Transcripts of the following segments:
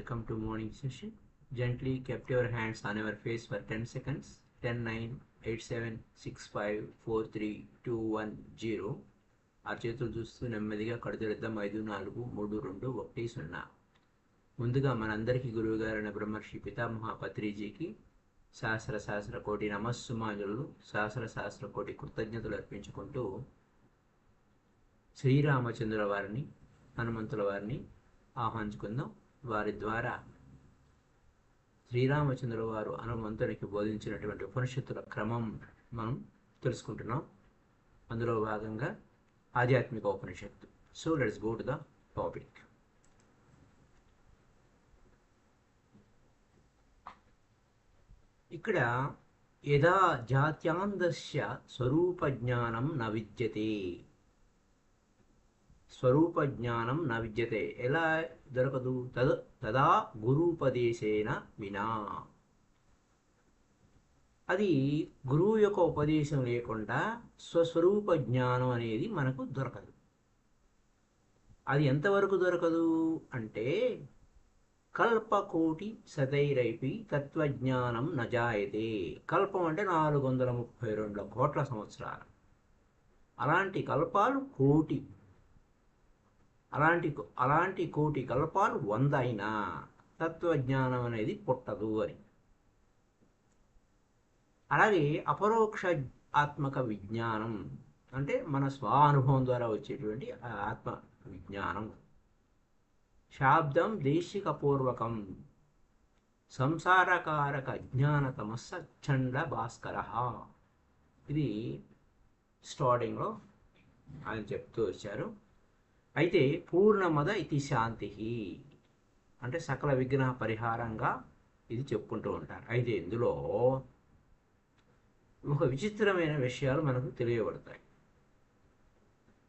Welcome to morning session. Gently kept your hands on your face for 10 seconds. 10, 9, 8, 7, 6, 5, 4, 3, 2, 1, 0. చేతులు చూస్తూ నెమ్మదిగా కడుతురిద్దాం. 5, 4, 3, 2, 1, 0. ముందుగా మనందరికీ గురువుగారైన బ్రహ్మర్షి పితామహ పత్రిజీకి సహస్ర కోటి నమస్సుమాంజలు, సహస్ర కోటి కృతజ్ఞతలు అర్పించుకుంటూ శ్రీరామచంద్రుల వారిని, హనుమంతుల వారిని ఆహ్వానించుకుందాం. వారి ద్వారా శ్రీరామచంద్రుల వారు హనుమంతునికి బోధించినటువంటి ఉపనిషత్తుల క్రమం మనం తెలుసుకుంటున్నాం. అందులో భాగంగా ఆధ్యాత్మిక ఉపనిషత్తు. So let's go to the topic. ఇక్కడ యదా జాత్యాంధస్య స్వరూప జ్ఞానం న విద్యతే. స్వరూప జ్ఞానం న విద్యతే, ఎలా దొరకదు? తదా గురూపదేశేన వినా. అది గురువు యొక్క ఉపదేశం లేకుండా స్వస్వరూప జ్ఞానం అనేది మనకు దొరకదు. అది ఎంతవరకు దొరకదు అంటే కల్పకోటి శతైరైపి తత్వజ్ఞానం నజాయతే. కల్పం అంటే 432 కోట్ల సంవత్సరాలు. అలాంటి కల్పాలు కోటి, అలాంటి కోటి కల్పాలు 100 అయినా తత్వజ్ఞానం అనేది పుట్టదు అని. అలాగే అపరోక్ష ఆత్మక విజ్ఞానం అంటే మన స్వానుభవం ద్వారా వచ్చేటువంటి ఆత్మ విజ్ఞానం. శాబ్దం దేశికపూర్వకం సంసారకారక అజ్ఞానతమస్స చండ భాస్కర. ఇది స్టార్టింగ్లో ఆయన చెప్తూ వచ్చారు. అయితే పూర్ణమద ఇది శాంతి అంటే సకల విఘ్న పరిహారంగా ఇది చెప్పుకుంటూ ఉంటారు. అయితే ఇందులో ఒక విచిత్రమైన విషయాలు మనకు తెలియబడతాయి.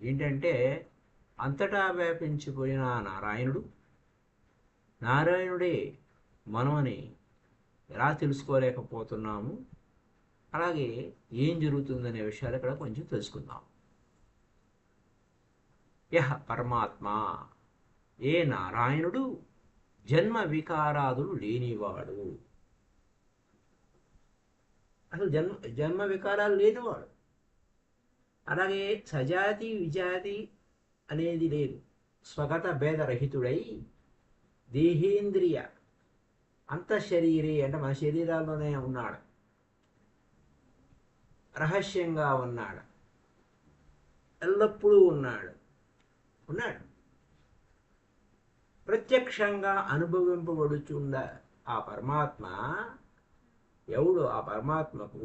ఏంటంటే అంతటా వ్యాపించిపోయిన నారాయణుడే మనమని ఎలా తెలుసుకోలేకపోతున్నాము. అలాగే ఏం జరుగుతుందనే విషయాలు ఇక్కడ కొంచెం తెలుసుకుందాం. యహ పరమాత్మ, ఏ నారాయణుడు జన్మ వికారాదులు లేనివాడు. అసలు జన్మ వికారాలు లేనివాడు. అలాగే సజాతి విజాతి అనేది లేదు. స్వగత భేదరహితుడై దేహేంద్రియ అంతఃశరీరే అంటే మన శరీరాల్లోనే ఉన్నాడు. రహస్యంగా ఉన్నాడు, ఎల్లప్పుడూ ఉన్నాడు. ప్రత్యక్షంగా అనుభవింపబడుచుండ ఆ పరమాత్మ ఎవడు? ఆ పరమాత్మకు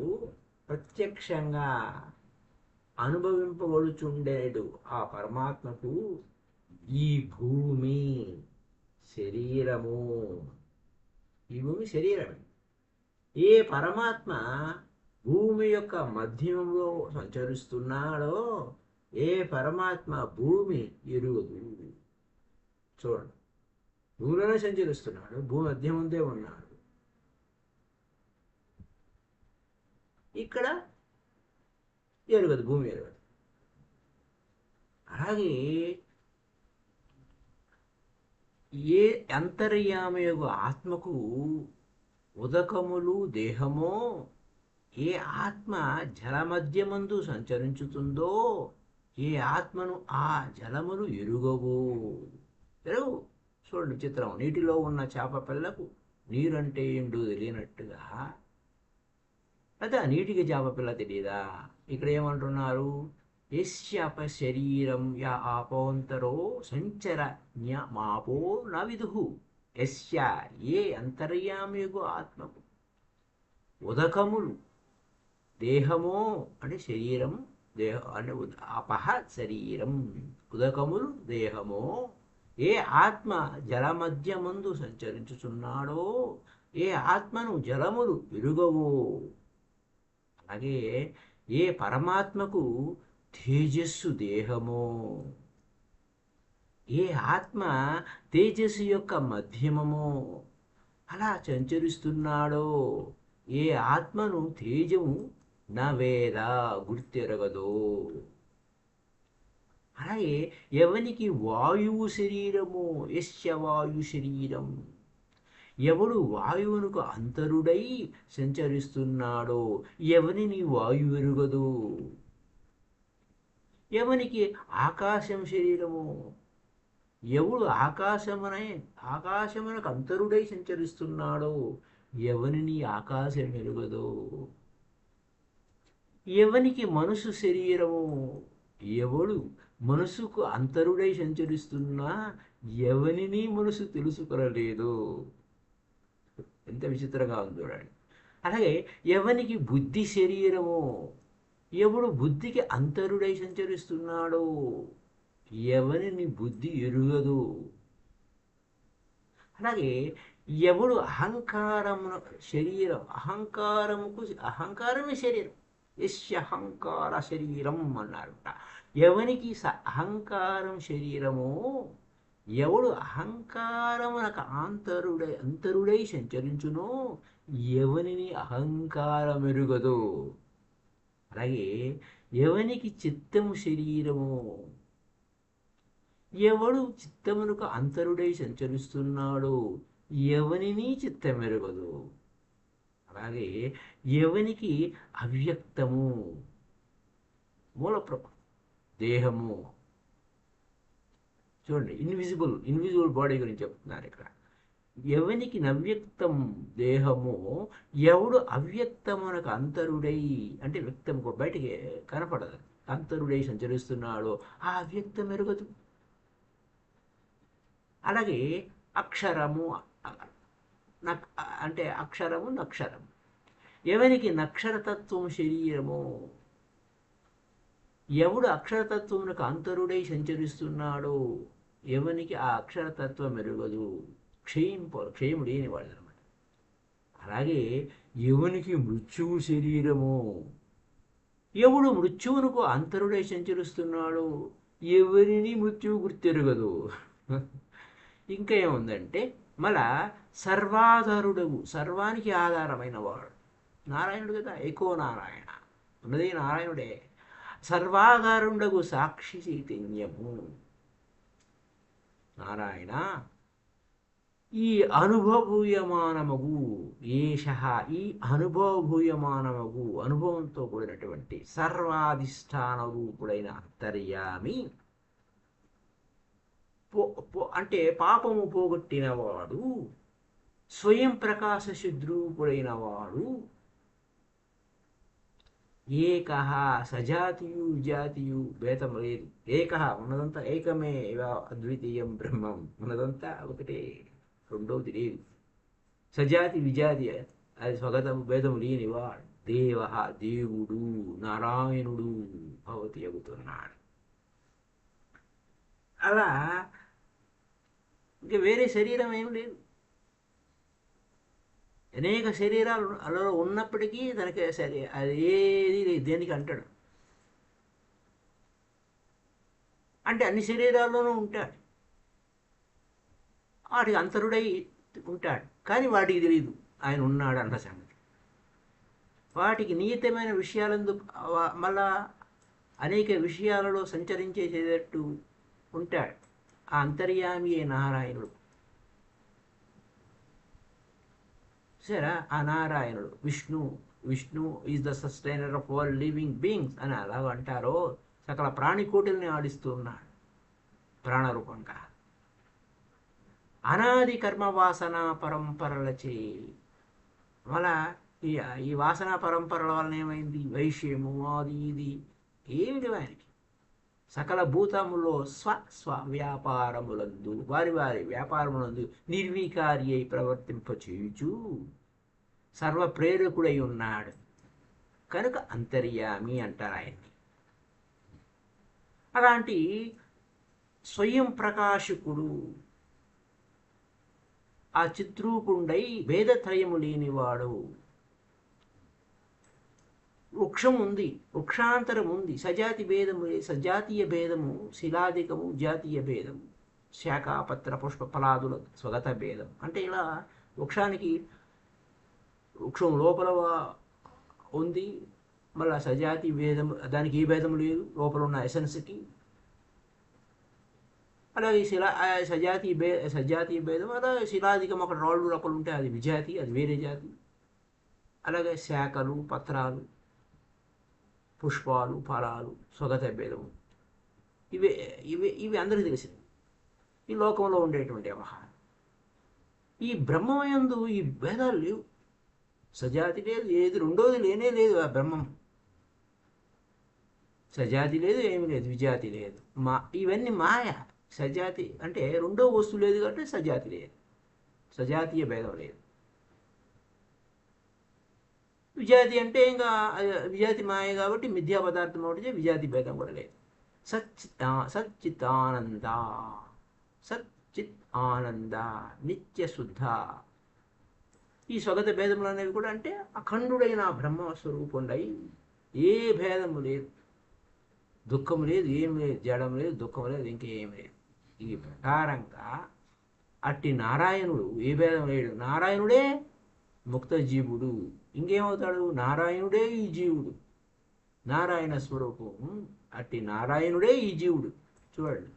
ప్రత్యక్షంగా అనుభవింపబడుచుండేడు ఆ పరమాత్మకు ఈ భూమి శరీరము. ఈ భూమి శరీరమే. ఏ పరమాత్మ భూమి యొక్క మధ్యంలో సంచరిస్తున్నాడో ఏ పరమాత్మ భూమి ఎరుగదు. చూడండి, భూమిలోనే సంచరిస్తున్నాడు, భూమి మధ్యం ముందే ఉన్నాడు. ఇక్కడ ఎరుగదు, భూమి ఎరుగదు. అలాగే ఏ అంతర్యామయోగ ఆత్మకు ఉదకములు దేహమో, ఏ ఆత్మ జలమధ్యమందు సంచరించుతుందో ఏ ఆత్మను ఆ జలములు ఎరుగవు. చూడండి చిత్రం. నీటిలో ఉన్న చేప పిల్లకు నీరంటే ఏంటో తెలియనట్టుగా, అదే నీటికి చేప పిల్ల తెలియదా? ఇక్కడ ఏమంటున్నారు? యస్యాప శరీరం యా ఆపోంతరో సంచర మాపో న విదుహు. యస్య ఏ అంతర్యామిగు ఆత్మకు ఉదకములు దేహమో అంటే శరీరం, దేహ అంటే అపహ శరీరం, ఉదకములు దేహమో, ఏ ఆత్మ జలమధ్యమందు సంచరించుచున్నాడో ఏ ఆత్మను జలములు ఎరుగవు. అలాగే ఏ పరమాత్మకు తేజస్సు దేహమో, ఏ ఆత్మ తేజస్సు యొక్క మధ్యమమో అలా సంచరిస్తున్నాడో ఏ ఆత్మను తేజము నా వేద గుర్తెరగదో. అలాగే ఎవనికి వాయువు శరీరము, యస్య వాయు శరీరం, ఎవడు వాయువునకు అంతరుడై సంచరిస్తున్నాడో ఎవనిని వాయువెరుగదు. ఎవనికి ఆకాశం శరీరము, ఎవడు ఆకాశమునకు అంతరుడై సంచరిస్తున్నాడో ఎవనిని ఆకాశం ఎరుగదు. ఎవనికి మనసు శరీరము, ఎవడు మనసుకు అంతరుడై సంచరిస్తున్నా ఎవనిని మనసు తెలుసుకొనలేదు. ఎంత విచిత్రంగా ఉంది చూడండి. అలాగే ఎవనికి బుద్ధి శరీరము, ఎవడు బుద్ధికి అంతరుడై సంచరిస్తున్నాడో ఎవరిని బుద్ధి ఎరుగదు. అలాగే ఎవడు అహంకారము శరీరం, అహంకారమే శరీరం, యస్యహంకార శరీరం అన్నారట. ఎవనికి అహంకారం శరీరమో ఎవడు అహంకారమునకు అంతరుడై సంచరించునో ఎవనిని అహంకారం ఎరుగదు. అలాగే ఎవనికి చిత్తము శరీరము, ఎవడు చిత్తమునకు అంతరుడై సంచరిస్తున్నాడో ఎవనిని చిత్తమెరుగదు. అలాగే ఎవనికి అవ్యక్తము మూల దేహము, చూడండి ఇన్విజిబుల్ బాడీ గురించి చెప్తున్నారు ఇక్కడ. ఎవనికి నవ్యక్తం దేహము, ఎవడు అవ్యక్తమునకు అంతరుడై, అంటే వ్యక్తం బయటికి కనపడదు, అంతరుడై సంచరిస్తున్నాడో ఆ అవ్యక్తం ఎరుగదు. అలాగే అక్షరము, అంటే అక్షరము నక్షరము, ఎవనికి నక్షరతత్వం శరీరము, ఎవడు అక్షరతత్వమునకు అంతరుడై సంచరిస్తున్నాడో ఎవనికి ఆ అక్షరతత్వం ఎరుగదు. క్షయము లేని వాడు అనమాట. అలాగే ఎవనికి మృత్యువు శరీరము, ఎవడు మృత్యువునకు అంతరుడై సంచరిస్తున్నాడో ఎవరిని మృత్యువు గుర్తెరగదు. ఇంకా ఏముందంటే మళ్ళా సర్వాధారుడవు, సర్వానికి ఆధారమైన వాడు నారాయణుడు కదా, ఏకో నారాయణ, ఉన్నది నారాయణుడే. సర్వాధారుండగు సాక్షి చైతన్యము నారాయణ. ఈ అనుభవభూయమానమగు ఈ అనుభవభూయమానమగు అనుభవంతో కూడినటువంటి సర్వాధిష్టాన రూపుడైన అంతర్యామి, అంటే పాపము పోగొట్టినవాడు, స్వయం ప్రకాశ శుద్రూపుడైన వాడు, ఏకః సజాతియు విజాతియు భేదం లేదు. ఏకః ఉన్నదంతా ఏకమే, అద్వితీయం బ్రహ్మం, ఉన్నదంతా ఒకటే, రెండవది లేదు. సజాతి విజాతి అది స్వగతము భేదము లేనివాడు. దేవ దేవుడు నారాయణుడు భవతి అవుతున్నాడు. అలా ఇంకా వేరే శరీరం ఏం లేదు. అనేక శరీరాలు అలా ఉన్నప్పటికీ తనకి సరే అది ఏది దేనికి అంటాడు, అంటే అన్ని శరీరాల్లోనూ ఉంటాడు, వాటికి అంతరుడై ఉంటాడు. కానీ వాటికి తెలియదు ఆయన ఉన్నాడు అన్న సంగతి. వాటికి నియతమైన విషయాలందు మళ్ళా అనేక విషయాలలో సంచరించేసేటట్టు ఉంటాడు ఆ అంతర్యామి నారాయణుడు. సరే ఆ నారాయణుడు Vishnu is the sustainer of all living beings అని అలాగ అంటారో సకల ప్రాణికోటిల్ని ఆడిస్తూ ఉన్నాడు ప్రాణరూపంగా. అనాది కర్మ వాసన పరంపరలచే మళ్ళా ఈ వాసన పరంపరల వలన ఏమైంది, వైశ్యము అది ఇది ఏమి లేవు ఆయనకి. సకల భూతములో స్వ వ్యాపారములందు వారి వ్యాపారములందు నిర్వీకారి అయి ప్రవర్తింపచేయుచు సర్వప్రేరకుడై ఉన్నాడు కనుక అంతర్యామి అంటారు ఆయన్ని. అలాంటి స్వయం ప్రకాశకుడు ఆ చిత్రూపుండై భేదత్రయము లేనివాడు. వృక్షం ఉంది, వృక్షాంతరం ఉంది, సజాతీయ భేదము, శిలాదికము జాతీయ భేదము, శాఖాపత్ర పుష్ప ఫలాదుల స్వగత భేదం. అంటే ఇలా వృక్షం లోపల ఉంది, మళ్ళీ సజాతి భేదం, దానికి ఏ భేదం లేదు లోపల ఉన్న ఎసెన్స్కి. అలాగే సజాతీయ భేదం, అలాగే శిలాదికం ఒక రాళ్ళు రప్పలు ఉంటే అది విజాతి, అది వేరే జాతి. అలాగే శాఖలు, పత్రాలు, పుష్పాలు, ఫలాలు, స్వగత భేదము, ఇవి ఇవి ఇవి అందరికీ తెలిసినవి, ఈ లోకంలో ఉండేటువంటి వ్యవహారం. ఈ బ్రహ్మయందు ఈ భేదాలు లేవు. సజాతి లేదు, ఏది రెండోది లేనే లేదు. ఆ బ్రహ్మం సజాతి లేదు, ఏమి లేదు, విజాతి లేదు. ఇవన్నీ మాయ. సజాతి అంటే రెండో వస్తువు లేదు కాబట్టి సజాతి లేదు, సజాతీయ భేదం లేదు. విజాతి అంటే ఇంకా విజాతి మాయ కాబట్టి మిథ్యా పదార్థం ఒకటి, విజాతి భేదం కూడా లేదు. సచ్చితానంద, సచ్చిత్ ఆనంద, నిత్య శుద్ధ. ఈ స్వగత భేదములు అనేవి కూడా అంటే అఖండుడైన బ్రహ్మస్వరూపుండై ఏ భేదము లేదు, దుఃఖం లేదు, ఏం లేదు, జడం లేదు, దుఃఖం లేదు, ఇంకేం లేదు. ఈ ప్రకారంగా అట్టి నారాయణుడు ఏ భేదం లేడు. నారాయణుడే ముక్త జీవుడు. ఇంకేమవుతాడు? నారాయణుడే ఈ జీవుడు, నారాయణ స్వరూపం. అట్టి నారాయణుడే ఈ జీవుడు. చూడండి,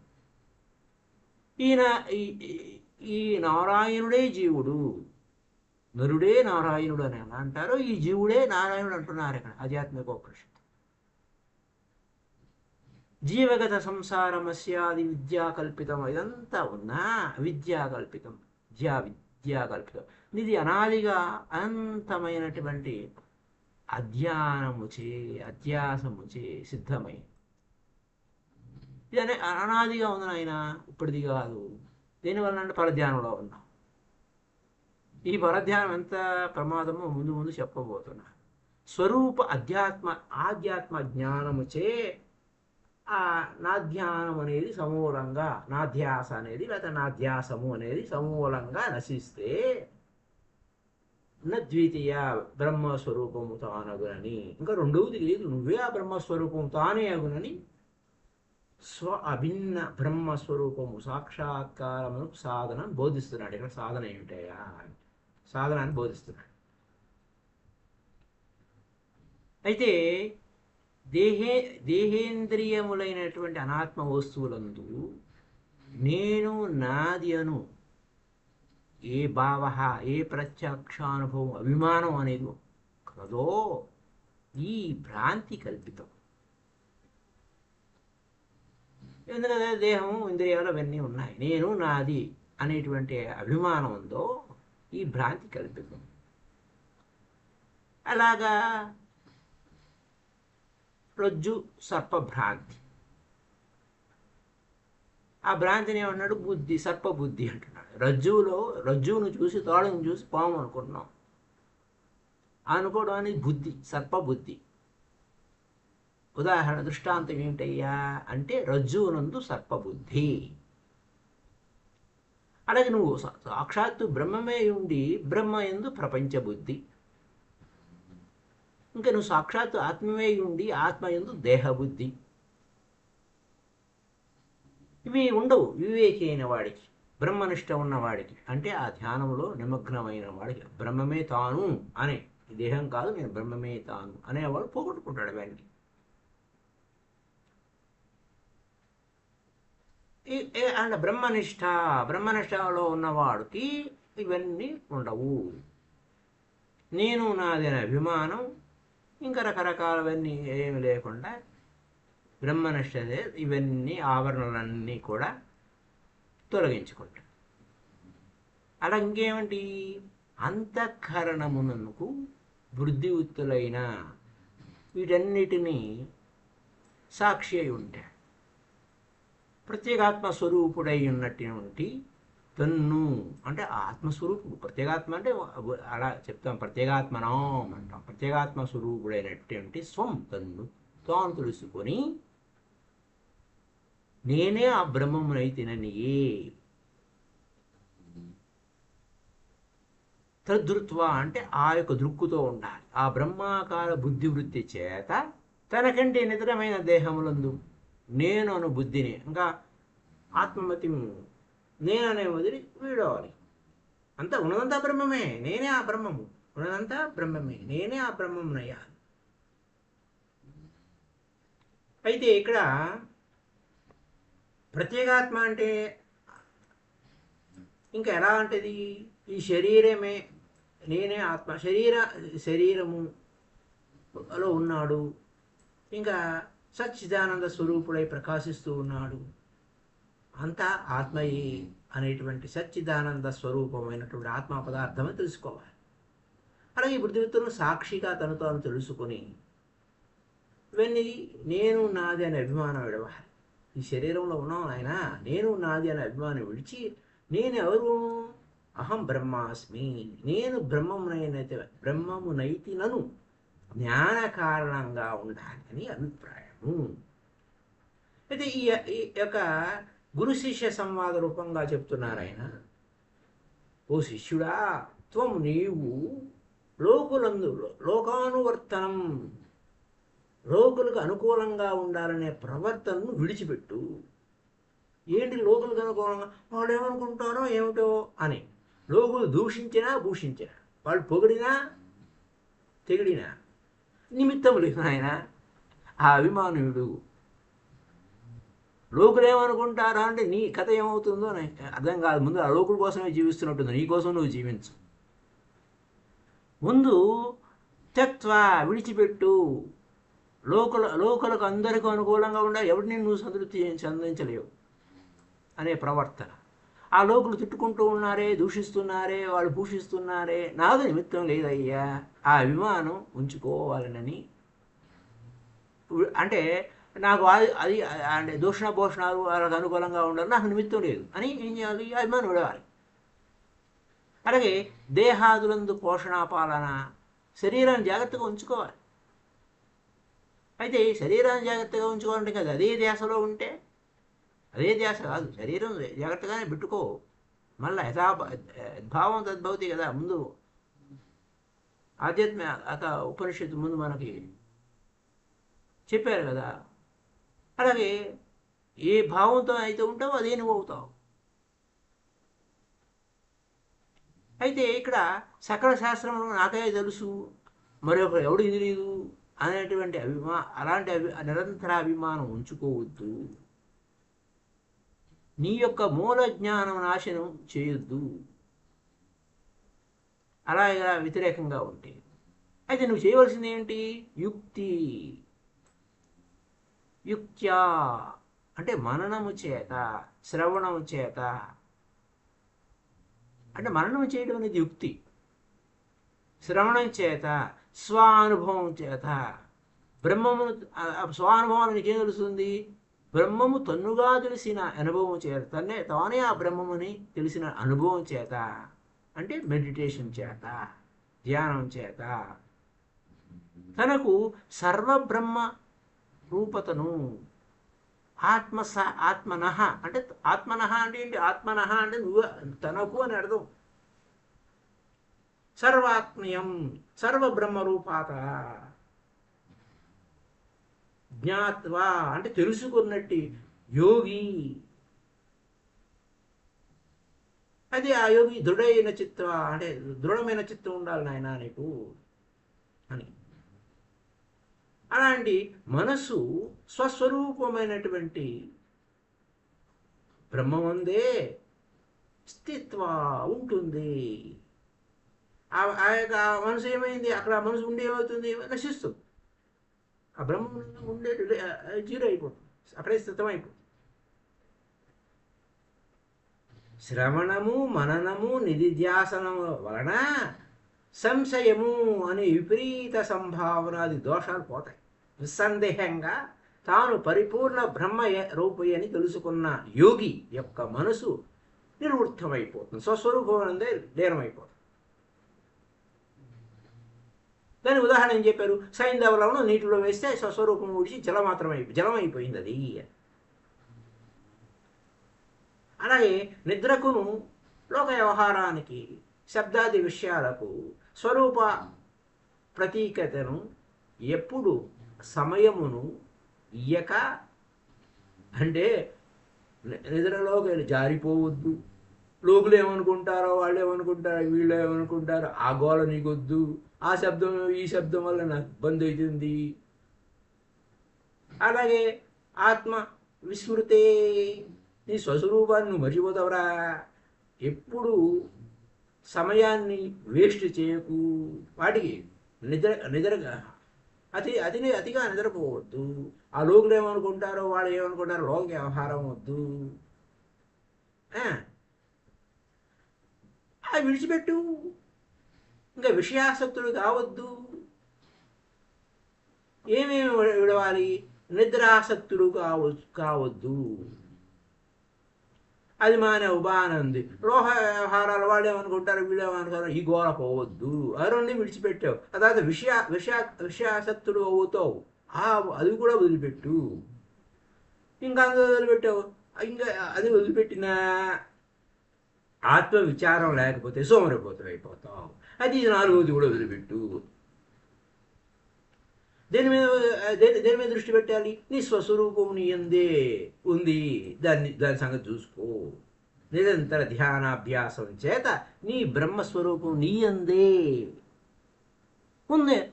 ఈయన ఈ నారాయణుడే జీవుడు, నరుడే నారాయణుడు అని అంటారు. ఈ జీవుడే నారాయణుడు అంటున్నారు ఇక్కడ ఆధ్యాత్మికోపనిషత్తు. జీవగత సంసారమస్యాది విద్యాకల్పితం. ఇదంతా ఉన్నా విద్యాకల్పితం, విద్యాకల్పితం. ఇది అనాదిగా అనంతమైనటువంటి అధ్యాసముచే సిద్ధమై, ఇది అనాదిగా ఉంది నాయన, ఇప్పటిది కాదు. దేనివల్ల అంటే పరధ్యానంలో ఉన్నాం. ఈ పరధ్యానం ఎంత ప్రమాదమో ముందు ముందు చెప్పబోతున్నా. స్వరూప ఆధ్యాత్మ జ్ఞానముచే ఆ నాధ్యానం అనేది సమూలంగా, నాధ్యాస అనేది లేదా నాధ్యాసము అనేది సమూలంగా నశిస్తే ద్వితీయ బ్రహ్మస్వరూపము తానగునని, ఇంకా రెండవది లేదు, నువ్వే ఆ బ్రహ్మస్వరూపం తానే అగునని అభిన్న బ్రహ్మస్వరూపము సాక్షాత్కారము సాధన బోధిస్తున్నాడు. ఇక్కడ సాధన ఏమిటయా? సాధనాన్ని బోధిస్తున్నాడు. అయితే దేహేంద్రియములైనటువంటి అనాత్మ వస్తువులందు నేను నాది అను ఏ భావ, ఏ ప్రత్యక్షానుభవం, అభిమానం అనేది కలదో ఈ భ్రాంతి కల్పితం. ఎందుకంటే దేహం, ఇంద్రియాలు అవన్నీ ఉన్నాయి. నేను నాది అనేటువంటి అభిమానం ఉందో ఈ భ్రాంతి కల్పితం. అలాగా రజ్జు సర్పభ్రాంతి. ఆ భ్రాంతిని ఏమన్నాడు? బుద్ధి, సర్పబుద్ధి అంటున్నాడు. రజ్జువును చూసి, తాడును చూసి పాము అనుకుంటున్నాం. అనుకోవడానికి బుద్ధి, సర్పబుద్ధి. ఉదాహరణ, దృష్టాంతం ఏమిటయ్యా అంటే రజ్జువునందు సర్పబుద్ధి. అలాగే నువ్వు సాక్షాత్తు బ్రహ్మమే ఉండి బ్రహ్మ యందు ప్రపంచబుద్ధి. ఇంకా నువ్వు సాక్షాత్తు ఆత్మమే ఉండి ఆత్మ యందు దేహబుద్ధి. ఇవి ఉండవు వివేకి అయిన వాడికి, బ్రహ్మనిష్ట ఉన్నవాడికి. అంటే ఆ ధ్యానంలో నిమగ్నమైన వాడికి బ్రహ్మమే తాను అనే, దేహం కాదు నేను బ్రహ్మమే తాను అనేవాడు పోగొట్టుకుంటాడు వాడికి. అండ్ బ్రహ్మనిష్టలో ఉన్నవాడికి ఇవన్నీ ఉండవు. నేను నాది అనే అభిమానం, ఇంకా రకరకాలవన్నీ ఏమి లేకుండా బ్రహ్మనిష్టదే ఇవన్నీ ఆవరణలన్నీ కూడా తొలగించుకుంటాడు. అలా ఇంకేమిటి? అంతఃకరణమునకు బుద్ధివృత్తులైన వీటన్నిటినీ సాక్షి అయి ఉంటాడు. ప్రత్యేగాత్మ స్వరూపుడై ఉన్నటువంటి తన్ను అంటే ఆత్మస్వరూపుడు. ప్రత్యేగాత్మ అంటే అలా చెప్తాం, ప్రత్యేగాత్మనాం అంటాం. ప్రత్యేగాత్మ స్వరూపుడైనటువంటి స్వం తన్ను తాను తెలుసుకొని నేనే ఆ బ్రహ్మమునైతిననియే తద్రుత్వ అంటే ఆ యొక్క దృక్కుతో ఉండాలి. ఆ బ్రహ్మాకార బుద్ధివృత్తి చేత తనకంటే నితరమైన దేహములందు నేను అను బుద్ధిని, ఇంకా ఆత్మమతి నేననే వదిలి వీడవాలి. అంతా ఉన్నదంతా బ్రహ్మమే, నేనే ఆ బ్రహ్మము. ఉన్నదంతా బ్రహ్మమే, నేనే ఆ బ్రహ్మమునయ్యా. అయితే ఇక్కడ ప్రత్యేగాత్మ అంటే ఇంకా ఎలా అంటది? ఈ శరీరమే నేనే ఆత్మ, శరీరములో ఉన్నాడు, ఇంకా సచ్చిదానంద స్వరూపుడై ప్రకాశిస్తూ ఉన్నాడు, అంతా ఆత్మయే అనేటువంటి సచ్చిదానంద స్వరూపమైనటువంటి ఆత్మ పదార్థమని తెలుసుకోవాలి. అలాగే బుద్ధివృత్తులను సాక్షిగా తను తాను తెలుసుకొని ఇవన్నీ నేను నాది అనే అభిమానం విడవాలి. ఈ శరీరంలో ఉన్నాం ఆయన, నేను నాది అనే అభిమానం విడిచి నేను ఎవరు? అహం బ్రహ్మాస్మి, నేను బ్రహ్మమునైతి నను జ్ఞాన కారణంగా ఉండాలి అని అభిప్రాయము. అయితే ఈ యొక్క గురు శిష్య సంవాద రూపంగా చెప్తున్నారు ఆయన. ఓ శిష్యుడా, త్వం నీవు లోకానువర్తనం, లోకులకు అనుకూలంగా ఉండాలనే ప్రవర్తనను విడిచిపెట్టు. ఏంటి లోకులకు అనుకూలంగా? వాళ్ళు ఏమనుకుంటారో ఏమిటో అని. లోకులు దూషించినా భూషించినా, వాళ్ళు పొగిడినా తెగిడినా నిమిత్తం లేదు ఆయన. ఆ అభిమానుడు లోకులు ఏమనుకుంటారా అంటే నీ కథ ఏమవుతుందో అర్థం కాదు. ముందు ఆ లోకుల కోసమే జీవిస్తున్నట్టుంది, నీ కోసం నువ్వు జీవించు. ముందు త్యక్వా, విడిచిపెట్టు. లోకులకు అందరికీ అనుకూలంగా ఉండాలి, ఎవరిని నువ్వు సంధించలేవు అనే ప్రవర్తన. ఆ లోకులు తిట్టుకుంటూ ఉన్నారే, దూషిస్తున్నారే, వాళ్ళు భూషిస్తున్నారే, నాకు నిమిత్తం లేదయ్యా, ఆ అభిమానం ఉంచుకోవాలనని. అంటే నాకు అది అంటే దూషణ భూషణాలు వాళ్ళకి అనుకూలంగా ఉండాలి, నాకు నిమిత్తం లేదు అని ఏం చేయాలి? అభిమానం విడవాలి. అలాగే దేహాదులందు పోషణ పాలన, శరీరాన్ని జాగ్రత్తగా ఉంచుకోవాలి. అయితే శరీరాన్ని జాగ్రత్తగా ఉంచుకోవాలంటే కదా అదే ధ్యాసలో ఉంటే, అదే ధ్యాస కాదు, శరీరం జాగ్రత్తగానే పెట్టుకో. మళ్ళీ భావం తద్భవతి కదా. ముందు ఆధ్యాత్మిక ఉపనిషత్తు ముందు మనకి చెప్పారు కదా. అలాగే ఏ భావంతో అయితే ఉంటావో అదే నువ్వు అవుతావు. అయితే ఇక్కడ సకల శాస్త్రంలో నాకే తెలుసు, మరొక ఎవడికి తెలియదు అనేటువంటి అలాంటి నిరంతర అభిమానం ఉంచుకోవద్దు. నీ యొక్క మూల జ్ఞానం నాశనం చేయొద్దు అలాగా వ్యతిరేకంగా ఉంటే. అయితే నువ్వు చేయవలసింది ఏంటి? యుక్త్యా అంటే మననము చేత, శ్రవణము చేత. అంటే మననం చేయడం అనేది యుక్తి, శ్రవణం చేత, స్వానుభవం చేత. బ్రహ్మమును స్వానుభవాన్ని నీకేం తెలుస్తుంది? బ్రహ్మము తన్నుగా తెలిసిన అనుభవం చేత, తానే ఆ బ్రహ్మముని తెలిసిన అనుభవం చేత, అంటే మెడిటేషన్ చేత, ధ్యానం చేత తనకు సర్వబ్రహ్మ రూపతను ఆత్మనః అంటే ఆత్మనః అంటే ఏంటి? ఆత్మనః అంటే నువ్వు తనకు అని అర్థం. సర్వాత్మయం సర్వబ్రహ్మరూపాత జ్ఞాత్వా అంటే తెలుసుకున్నట్టు యోగి. అది ఆ యోగి దృఢమైన అంటే దృఢమైన చిత్తం ఉండాలి నాయన నీకు అని. అలాంటి మనసు స్వస్వరూపమైనటువంటి బ్రహ్మమందే స్థిత్వ ఉంటుంది. ఆ యొక్క మనసు ఏమైంది? అక్కడ మనసు ఉండి ఏమవుతుంది? నశిస్తుంది. ఆ బ్రహ్మ ఉండే జీరో అయిపోతుంది, అక్కడే స్థితమైపోతుంది. శ్రవణము మననము నిధిధ్యాసనము వలన సంశయము అనే విపరీత సంభావనాది దోషాలు పోతాయి. నిస్సందేహంగా తాను పరిపూర్ణ బ్రహ్మ రూపి అని తెలుసుకున్న యోగి యొక్క మనసు నిర్వృత్తమైపోతుంది, స్వస్వరూపం అందే లీనమైపోతుంది. దాని ఉదాహరణ ఏం చెప్పారు? సైంధవలను నీటిలో వేస్తే స్వస్వరూపం ఊడిచి జలమైపోయింది అది. అలాగే నిద్రకును లోక వ్యవహారానికి శబ్దాది విషయాలకు స్వరూప ప్రతీకతను ఎప్పుడు సమయమును ఇయ్యక, అంటే నిద్రలోకి జారిపోవద్దు. లోకులు ఏమనుకుంటారో, వాళ్ళు ఏమనుకుంటారో, వీళ్ళు ఏమనుకుంటారో, ఆ గోళ నీకొద్దు, ఆ శబ్దం ఈ శబ్దం వల్ల నాకు ఇబ్బంది అవుతుంది. అలాగే ఆత్మ విస్మృతే నీ స్వస్వరూపాన్ని నువ్వు మర్చిపోతావురా. ఎప్పుడు సమయాన్ని వేస్ట్ చేయకు. వాటికి నిద్రగా అతిగా నిద్రపోవద్దు. ఆ లోకులు ఏమనుకుంటారో వాళ్ళు ఏమనుకుంటారో లోక వ్యవహారం వద్దు. అది విడిచిపెట్టు. ఇంకా విషయాసక్తుడు కావద్దు. ఏమేమి విడవాలి? నిద్రాసక్తుడు కావద్దు. అది మానవు బాగానుంది. లోహ వ్యవహారాలు వాళ్ళు ఏమనుకుంటారు వీళ్ళు ఏమనుకుంటారు ఈ గోల పోవద్దు. అరుణ్ణి విడిచిపెట్టావు. ఆ తర్వాత విషయాసక్తుడు అవుతావు. అది కూడా వదిలిపెట్టు. ఇంకా అంత వదిలిపెట్టావు. ఇంకా అది వదిలిపెట్టినా ఆత్మ విచారం లేకపోతే సోమరిపోతావు అయిపోతావు. అది 4వది కూడా వదిలిపెట్టు. దేని మీద దృష్టి పెట్టాలి? నీ స్వస్వరూపం నీ యందే ఉంది. దాని సంగతి చూసుకో. నిరంతర ధ్యానాభ్యాసం చేత నీ బ్రహ్మస్వరూపం నీ యందే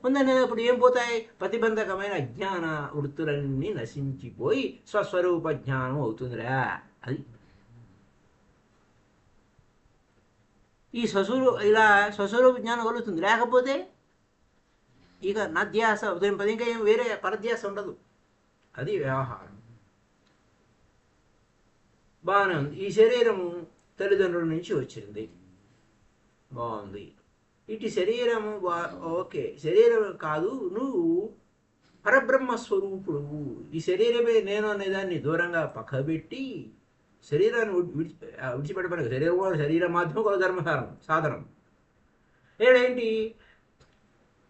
ఉందనేటప్పుడు ఏం పోతాయి? ప్రతిబంధకమైన అజ్ఞాన వృత్తులన్నీ నశించిపోయి స్వస్వరూప జ్ఞానం అవుతుందిరా. అది ఈ ఇలా స్వస్వరూప జ్ఞానం కలుగుతుంది. లేకపోతే ఇక నా ధ్యాస ఉదయింపదు. ఇంకా ఏం వేరే పరధ్యాస ఉండదు. అది వ్యవహారం. బాగానే ఉంది. ఈ శరీరము తల్లిదండ్రుల నుంచి వచ్చింది, బాగుంది. ఇటు శరీరము ఓకే, శరీరం కాదు, నువ్వు పరబ్రహ్మ స్వరూపుడు. ఈ శరీరమే నేను అనేదాన్ని దూరంగా పక్కబెట్టి శరీరాన్ని విడిచిపెట్టబడి శరీరం కూడా శరీర మాధ్యమం కూడా ధర్మసారం సాధనం. ఏంటి?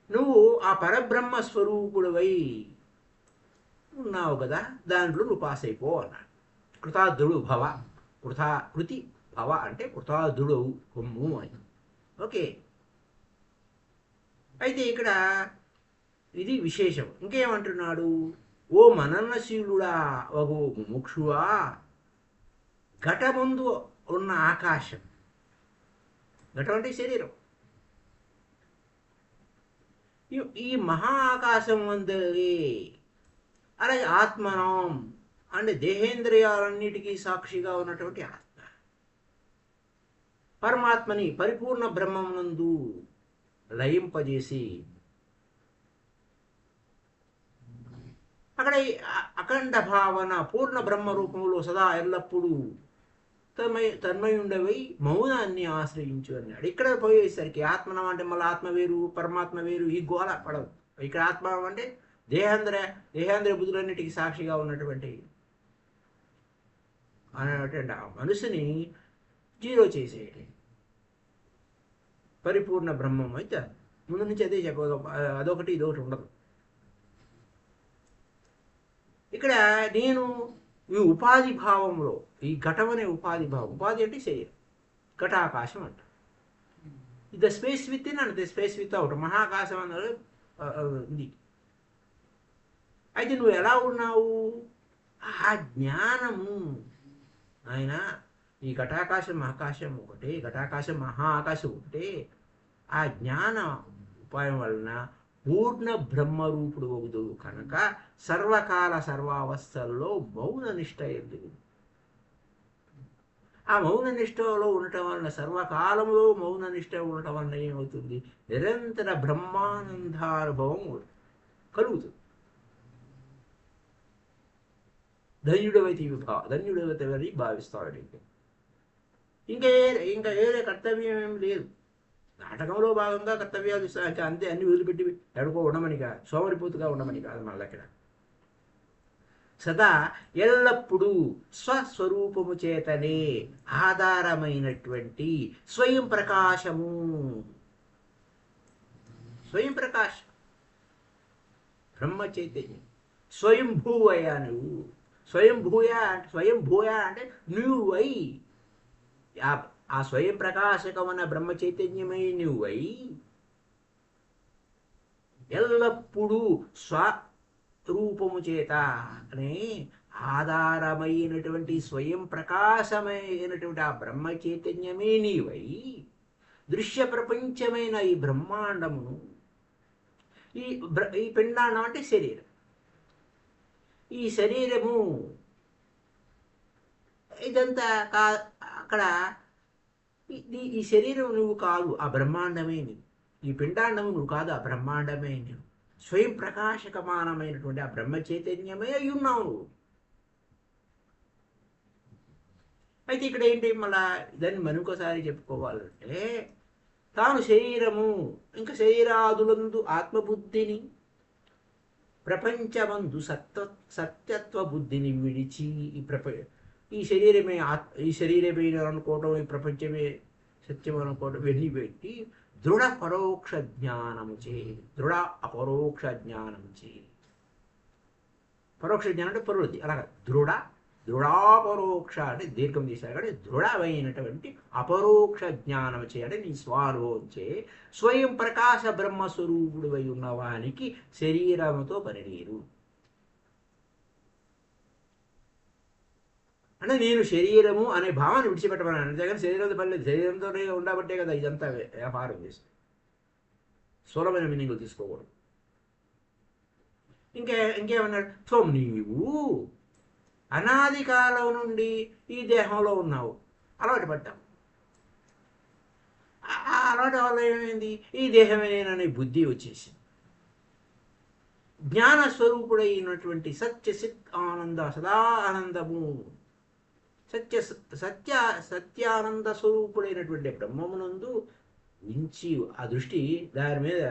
నువ్వు ఆ పరబ్రహ్మ స్వరూపుడువై ఉన్నావు కదా, దాంట్లో నువ్వు పాస్ అయిపో అన్నాడు. కృతార్థుడు భవ. కృతి భవ అంటే కృతార్థుడు కొమ్ము అని. ఓకే. అయితే ఇక్కడ ఇది విశేషం. ఇంకేమంటున్నాడు? ఓ మననశీలుడా, ఓ ముముక్షువా, ఘటముందు ఉన్న ఆకాశం, ఘటం అంటే శరీరం, ఈ మహా ఆకాశం వందే, అలాగే ఆత్మనం అంటే దేహేంద్రియాలన్నిటికీ సాక్షిగా ఉన్నటువంటి ఆత్మ, పరమాత్మని పరిపూర్ణ బ్రహ్మమునందు లయింపజేసి అక్కడ అఖండ భావన పూర్ణ బ్రహ్మ రూపంలో సదా ఎల్లప్పుడూ తన్మయుండవై మౌనాన్ని ఆశ్రయించు అన్నాడు. ఇక్కడ పోయేసరికి ఆత్మనం అంటే మళ్ళీ ఆత్మ వేరు పరమాత్మ వేరు ఈ గోళ పడవు. ఇక్కడ ఆత్మ అంటే దేహేంద్రియ బుద్ధులన్నిటికీ సాక్షిగా ఉన్నటువంటి అనేటువంటి ఆ మనసుని జీరో చేసేయండి. పరిపూర్ణ బ్రహ్మం అయితే ముందు నుంచి అదే చెప్పదు. అదొకటి ఇదొకటి ఉండదు. ఇక్కడ నేను ఈ ఉపాధి భావంలో, ఈ ఘటం అనే ఉపాధి భావం, ఉపాధి అంటే శరీరం, ఘటాకాశం అంట. The space within and the space without, మహాకాశం అన్నది ఉంది. అయితే నువ్వు ఎలా ఉన్నావు? ఆ జ్ఞానము ఆయన ఈ ఘటాకాశం ఆకాశం ఒకటే, ఘటాకాశం మహా ఆకాశం ఒకటే. ఆ జ్ఞాన ఉపాయం వలన పూర్ణ బ్రహ్మరూపుడు అవుదు కనుక సర్వకాల సర్వావస్థల్లో మౌన నిష్ట ఎందుకు? ఆ మౌన నిష్టలో ఉండటం వలన, సర్వకాలంలో మౌన నిష్ట ఉండటం వలన ఏమవుతుంది? నిరంతర బ్రహ్మానందానుభవం కలుగుతుంది. ధన్యుడవైతే భావిస్తాడు. ఇంకా వేరే కర్తవ్యం ఏం లేదు. నాటకంలో భాగంగా కర్తవ్యాలు అంతే, అన్ని వదిలిపెట్టి ఎడుకో ఉండమని కాదు, సోమరిపోతుగా ఉండమని కాదు. మళ్ళీ అక్కడ సదా ఎల్లప్పుడూ స్వస్వరూపము చేతనే ఆధారమైనటువంటి స్వయం ప్రకాశము, స్వయం ప్రకాశం బ్రహ్మ చైతన్యం. స్వయంభూవయ్యా నువ్వు. స్వయంభూయ అంటే నువ్వై, ఆ స్వయం ప్రకాశకమైన బ్రహ్మ చైతన్యమై నువ్వై ఎల్లప్పుడూ స్వరూపము చేత అనే ఆధారమైనటువంటి స్వయం ప్రకాశమైనటువంటి ఆ బ్రహ్మ చైతన్యమే నీవై దృశ్య ప్రపంచమైన ఈ బ్రహ్మాండమును, ఈ పిండాండం అంటే శరీరం, ఈ శరీరము ఇదంతా అక్కడ ఈ శరీరం నువ్వు కాదు, ఆ బ్రహ్మాండమే నీవు. ఈ పిండాండము నువ్వు కాదు, ఆ బ్రహ్మాండమే నీవు. స్వయం ప్రకాశకమానమైనటువంటి ఆ బ్రహ్మ చైతన్యమే అయి ఉన్నావు నువ్వు. అయితే ఇక్కడ ఏంటి, మళ్ళా దాన్ని మరొకసారి చెప్పుకోవాలంటే, తాను శరీరము ఇంకా శరీరాదులందు ఆత్మబుద్ధిని, ప్రపంచమందు సత్యత్వ బుద్ధిని విడిచి ఈ శరీరమే ఈ శరీరమే అనుకోవటం, ఈ ప్రపంచమే సత్యం అనుకోవటం ఇవన్నీ పెట్టి దృఢ పరోక్ష జ్ఞానము చే, దృఢ అపరోక్ష జ్ఞానం చే. పరోక్ష జ్ఞానం అంటే పరువృత్తి, అలాగా దృఢాపరోక్ష అంటే దీర్ఘం తీశారు కాబట్టి దృఢమైనటువంటి అపరోక్ష జ్ఞానం చేయాలి. నీ స్వానుభవం చే స్వయం ప్రకాశ బ్రహ్మస్వరూపుడు అయి ఉన్నవానికి శరీరముతో పనిలేరు. అంటే నేను శరీరము అనే భావాన్ని విడిచిపెట్టమన్నాను, అంతేగాని శరీరంతో పని లేదు. శరీరంతోనే ఉండబట్టే కదా ఇదంతా వ్యాపారం చేస్తుంది. స్థూలమైన మీనింగ్లు తీసుకోకూడదు. ఇంకేమన్నాడు, సో నీవు అనాది కాలం నుండి ఈ దేహంలో ఉన్నావు, అలవాటు పడ్డావు. ఆ అలవాటు వల్ల ఏమైంది, ఈ దేహమే నేననే బుద్ధి వచ్చేసింది. జ్ఞానస్వరూపుడైనటువంటి సత్య చిత్ ఆనంద సదా ఆనందము, సత్యానంద స్వరూపుడైనటువంటి బ్రహ్మమునందు ఉంచి ఆ దృష్టి దాని మీద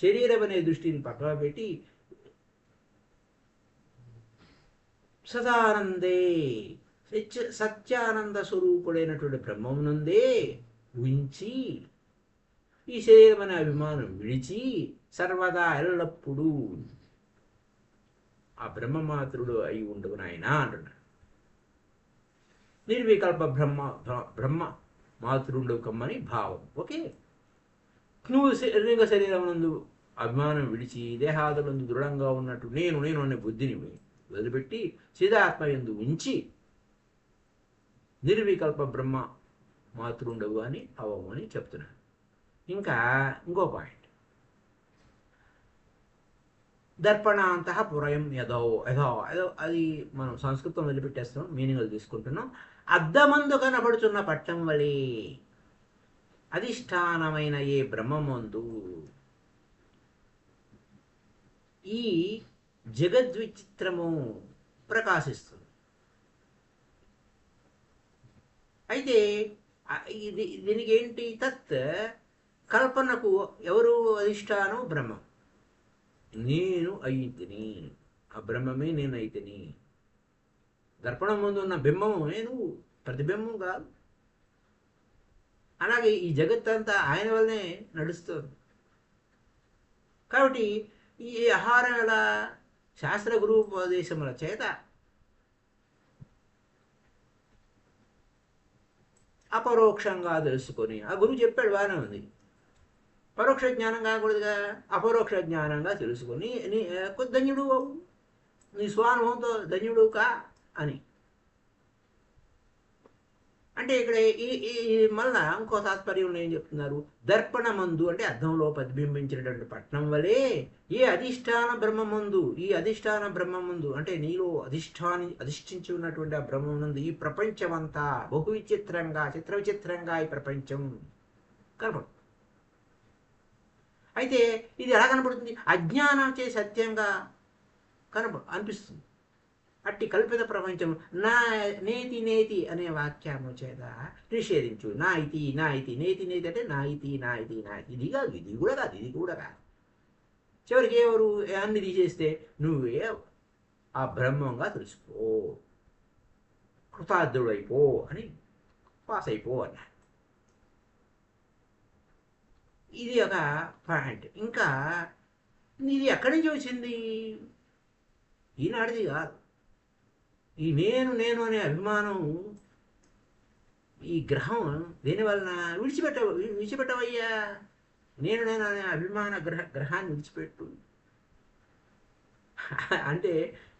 శరీరం అనే దృష్టిని పక్కన పెట్టి సదానందే సత్యానంద స్వరూపుడైనటువంటి బ్రహ్మమునందే ఉంచి ఈ శరీరం అనే అభిమానం విడిచి సర్వదా ఎల్లప్పుడూ ఆ బ్రహ్మమాత్రుడు అయి ఉండవు నాయన అంటున్నాడు. నిర్వికల్ప బ్రహ్మ మాతృండవు కమ్మని భావం. ఓకే, నువ్వు లింగ శరీరం నందు అభిమానం విడిచి దేహాదులందు దృఢంగా ఉన్నట్టు నేను అనే బుద్ధిని వదిలిపెట్టి చిదాత్మ యందు ఉంచి నిర్వికల్ప బ్రహ్మ మాతృండవు అని అవము అని చెప్తున్నాను. ఇంకా ఇంకో పాయింట్, దర్పణాంత పురయం యథో యథో ఏదో అది మనం సంస్కృతం వదిలిపెట్టేస్తాం, మీనింగ్లు తీసుకుంటున్నాం. అద్దమందు కనబడుచున్న పట్టం వలె అధిష్టానమైన ఏ బ్రహ్మమందు ఈ జగద్విచిత్రము ప్రకాశిస్తుంది. అయితే దీనికి ఏంటి, తత్ కల్పనకు ఎవరు అధిష్టానం, బ్రహ్మం. నేను అయితిని, ఆ బ్రహ్మమే నేను అయితిని. దర్పణం ముందు ఉన్న బింబము నేను, ప్రతిబింబం కాదు. అలాగే ఈ జగత్తంతా ఆయన వల్లనే నడుస్తుంది. కాబట్టి ఈ ఆహారం ఎలా, శాస్త్ర గురుపదేశముల చేత అపరోక్షంగా తెలుసుకొని, ఆ గురువు చెప్పాడు బాగానే ఉంది, పరోక్ష జ్ఞానం కాకూడదుగా, అపరోక్ష జ్ఞానంగా తెలుసుకొని నీ ధన్యుడు అవు, నీ స్వానుభవంతో ధన్యుడు కా అని. అంటే ఇక్కడ ఈ మళ్ళా ఇంకో తాత్పర్యంలో ఏం చెప్తున్నారు, దర్పణమందు అంటే అద్దంలో ప్రతిబింబించినటువంటి పట్నం వలె ఏ అధిష్టాన బ్రహ్మమందు, ఈ అధిష్టాన బ్రహ్మమందు అంటే నీలో అధిష్ఠించి ఉన్నటువంటి ఆ బ్రహ్మమందు ఈ ప్రపంచమంతా బహు విచిత్రంగా, చిత్ర విచిత్రంగా ఈ ప్రపంచం కనపడుతుంది. అయితే ఇది ఎలా కనపడుతుంది, అజ్ఞానం చే సత్యంగా అనిపిస్తుంది. అట్టి కల్పిత ప్రపంచం నా నేతి నేతి అనే వాక్యము చేత నిషేధించు. నా ఇతి నేతి నేతి అంటే నా ఇతి ఇది కాదు, ఇది కూడా కాదు. చివరికి ఎవరు అన్ని తీసేస్తే నువ్వే ఆ బ్రహ్మంగా తెలుసుకో, కృతార్థుడైపో అని, పాస్ అయిపో అన్నాడు. ఇది ఒక పాయింట్. ఇంకా ఇది ఎక్కడి నుంచి వచ్చింది, ఈనాటిది కాదు. ఈ నేను అనే అభిమానం, ఈ గ్రహం దేనివలన విడిచిపెట్టవయ్యా, నేను అనే అభిమాన గ్రహాన్ని విడిచిపెట్టు అంటే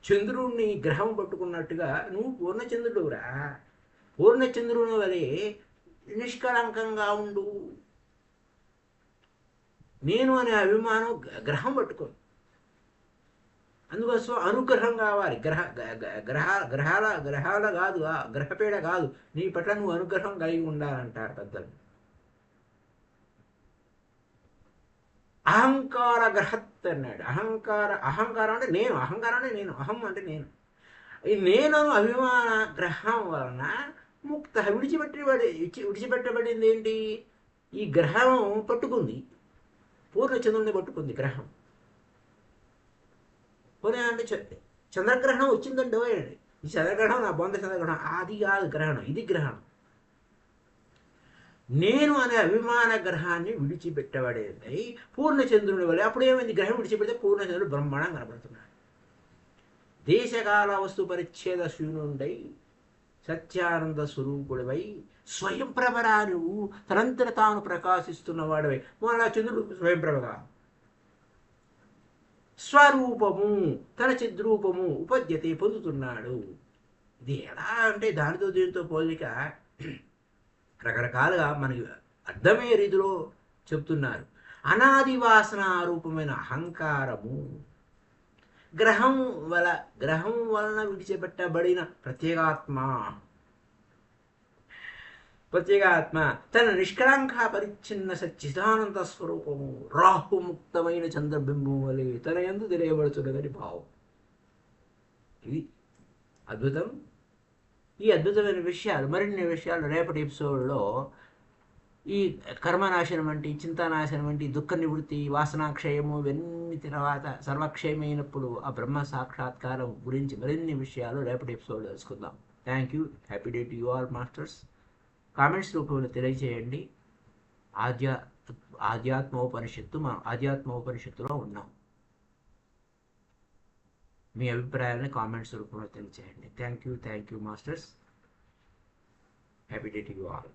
చంద్రుడిని గ్రహం పట్టుకున్నట్టుగా నువ్వు పూర్ణచంద్రుడురా, పూర్ణచంద్రుని వలె నిష్కళంకంగా ఉండు. నేను అనే అభిమానం గ్రహం పట్టుకో. అందుకోసం అనుగ్రహం కావాలి. గ్రహాల కాదు, గ్రహపీడ కాదు, నీ పట్ల నువ్వు అనుగ్రహం కలిగి ఉండాలంటారు పెద్దలు. అహంకార గ్రహత్ అన్నాడు. అహంకారం అంటే నేను, అహం అంటే నేను. ఈ నేను అభిమాన గ్రహం వలన ముక్త విడిచిపెట్టబడింది ఏంటి? ఈ గ్రహం పట్టుకుంది, పూర్ణచంద్రుని పట్టుకుంది గ్రహం. పోనీ అంటే చంద్రగ్రహణం వచ్చిందంటే ఈ చంద్రగ్రహణం నా బొంద చంద్రగ్రహణం అది కాదు గ్రహణం, ఇది గ్రహణం. నేను అనే అభిమాన గ్రహాన్ని విడిచిపెట్టబడేది పూర్ణచంద్రుని వల్ల. అప్పుడు ఏమైంది? గ్రహం విడిచిపెడితే పూర్ణచంద్రుడు బ్రహ్మాండం కనబడుతున్నాడు. దేశకాల వస్తు పరిచ్ఛేద శూన్యుండై సత్యానంద స్వరూపుడివై స్వయం ప్రభరా నువ్వు తనంతట తాను ప్రకాశిస్తున్న వాడివై. మన చంద్రుడు స్వయం ప్రభగా స్వరూపము, తన చిద్రూపము ఉపద్యతే పొందుతున్నాడు. ఇది ఎలా అంటే దానితో దీనితో పోలిక రకరకాలుగా మనకి అర్థమయ్యే రీతిలో చెప్తున్నారు. అనాది వాసన రూపమైన అహంకారము గ్రహం వలన విడిచిపెట్టబడిన ప్రత్యేగాత్మ తన నిష్కళంక పరిచ్ఛిన్న సచ్చిదానంద స్వరూపము రాహుముక్తమైన చంద్రబింబం వలె తన యందు తెలియబడుతున్నదని భావం. ఇది అద్భుతం. ఈ అద్భుతమైన విషయాలు, మరిన్ని విషయాలు రేపటి ఎపిసోడ్లో ఈ కర్మనాశనం వంటి, చింతానాశనం వంటి, దుఃఖ నివృత్తి, వాసనాక్షయము ఇవన్నీ తర్వాత సర్వక్షయమైనప్పుడు ఆ బ్రహ్మ సాక్షాత్కారం గురించి మరిన్ని విషయాలు రేపటి ఎపిసోడ్లో తెలుసుకుందాం. Thank you. Happy day to you all masters. Comments రూపంలో తెలియజేయండి. మనం ఆధ్యాత్మోపనిషత్తులో ఉన్నాం. మీ అభిప్రాయాలను కామెంట్స్ రూపంలో తెలియజేయండి. Thank you masters. Happy day to you all.